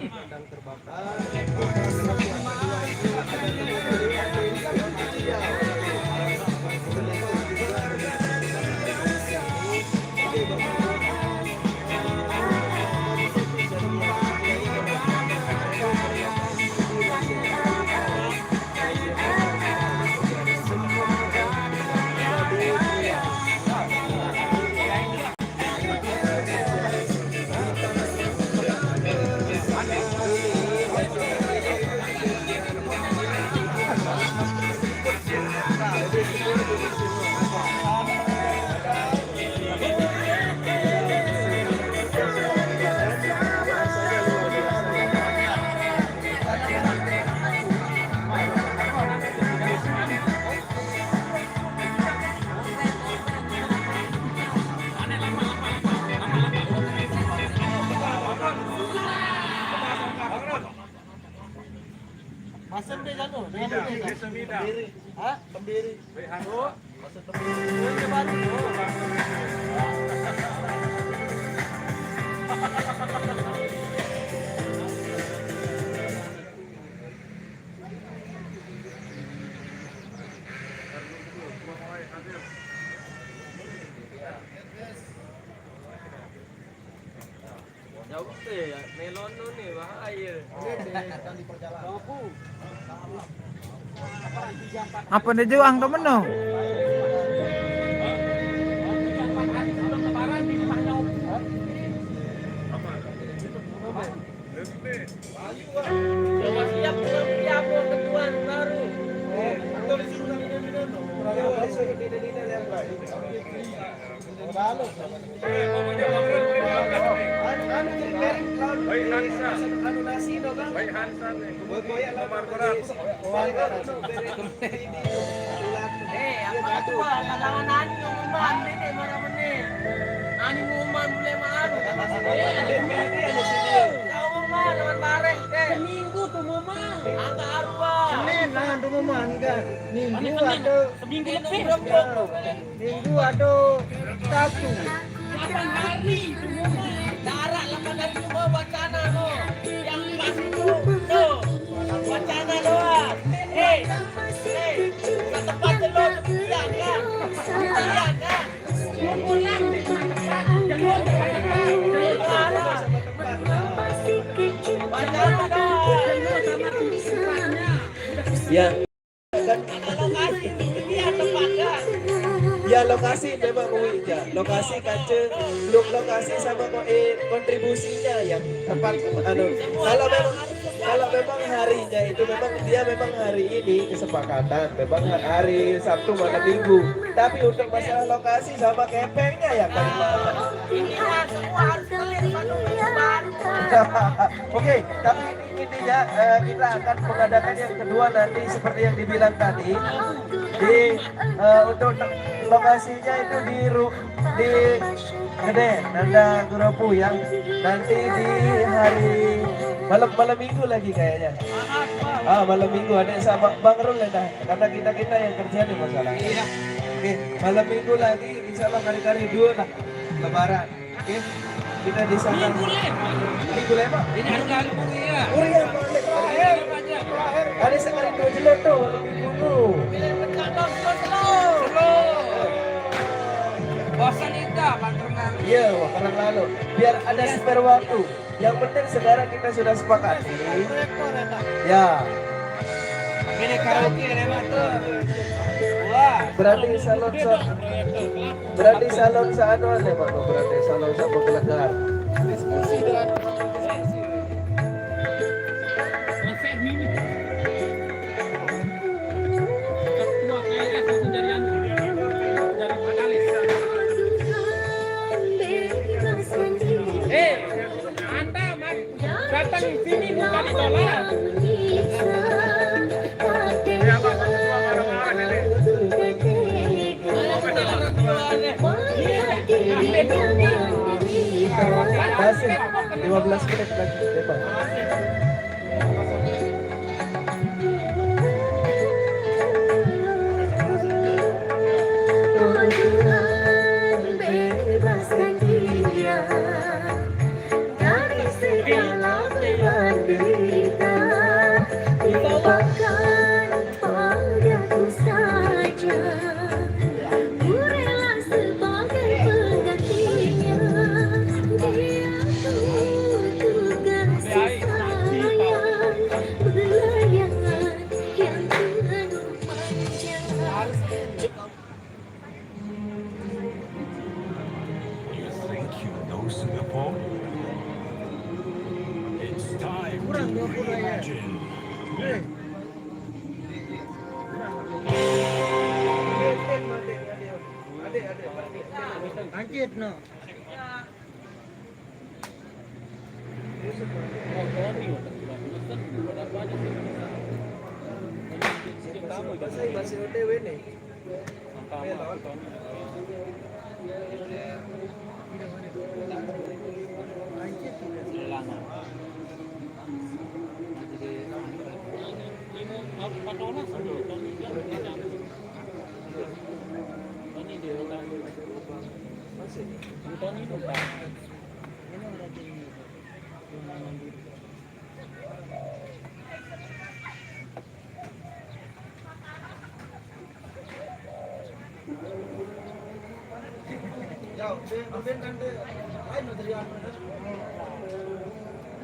sedang terbakar. Masuk deh kan tuh, pendiri. Hah? Pendiri. Masuk pendiri. Jauh ya, melon nih bahaya. Apa nih juang temen no? Siap ketuan baru. Apa tua kalangan ani umuman ini mana menit. Ani umuman boleh maru. Umuman dengan bareng seminggu tuh mama. Angka arba. Senin lah tuh moman kan. Minggu ada Seminggu lebih. Minggu ada Sabtu. 8 hari tuh mama. Darat lah pada semua wacana no. Yang pasti tuh. Wacana doang. Tempat telur siang kan? Siang kan? Pulang Ya. lokasi dia tempatnya. Ya lokasi memang ya. Lokasi kaca, lokasi sama kontribusinya yang tepat kalau memang harinya itu memang dia memang hari ini kesepakatan memang hari Sabtu malam Minggu, tapi untuk masalah lokasi sama kepengnya ya kan. Ini semua harus baru. Oke, tapi intinya kita akan mengadakan yang kedua nanti seperti yang dibilang tadi untuk lokasinya itu di Gede Nanda Guropu yang nanti di hari malam minggu lagi kayaknya. Malam minggu ada sama Bang Rul ya dah. Karena kita yang kerja di masalah. Iya. Oke, malam minggu lagi insya Allah kali-kali dua lah Lebaran. Oke, kita di sana. Minggu lema. Ini harga ya. Urian balik terakhir. Ada sekali dua jelot tuh minggu. Bosan itu pantrengan. Iya, wakaran lalu. Biar ada spare waktu. Yang penting sekarang kita sudah sepakat. Ya. Ini karaoke lewat tuh. Wah. Berarti salon saano ya Pak. Berarti salon sa pagkalagar. Diskusi dengan datang sini bukan ditolak. Kasih 15 menit lagi bebas. Bebaskan dia dari segala beban. kurang 20 ya. Angkit no. Masih OTW nih.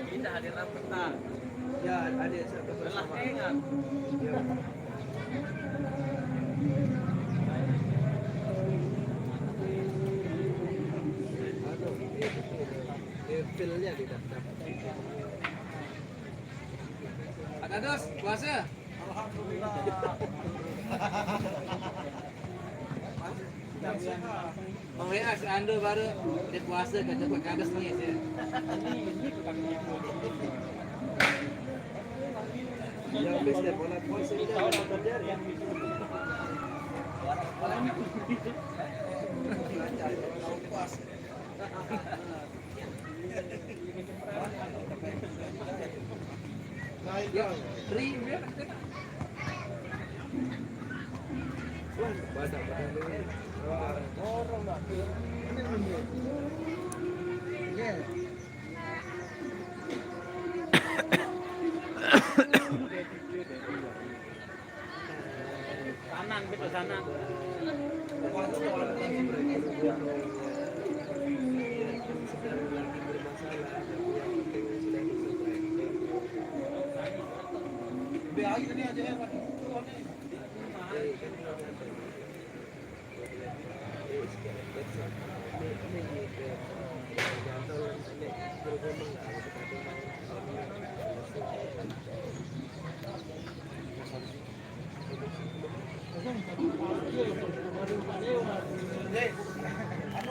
Indah hadir petang. Ya, ada satu Telah bersama. ingat. Filenya tidak dapat. Ada dos, puasa. Mang Lea, si Ando baru di puasa kata buat kadas nih ya. Ya, habis deh bola puasa itu ada terjadi. Ya, Ri, Sanang, betul sanang.